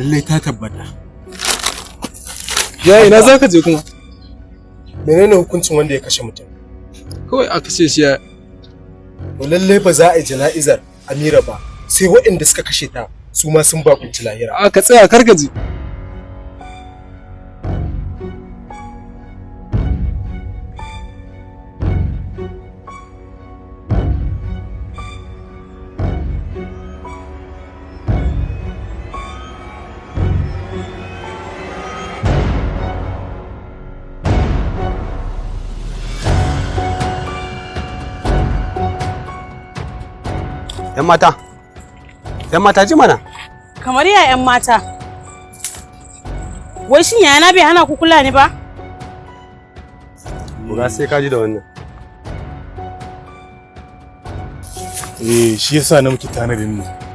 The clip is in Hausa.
lallai ta tabbata. Ya ina za ka je kuma? Menene hukuncin wanda ya kashe mutum? Kawai aka ce shi ya. To lallai ba za a yi jana'izar Amira ba sai waɗanda suka kashe ta su ma sun bakunci lahira. A ka tsaya kar ka ji. ‘Yan mata ji mana. Kamar ya ‘yan mata. Wai shin yana bai hana ku kula ni ba? Buga sai ka ji da wannan. Shi yasa na muke tanadin ne.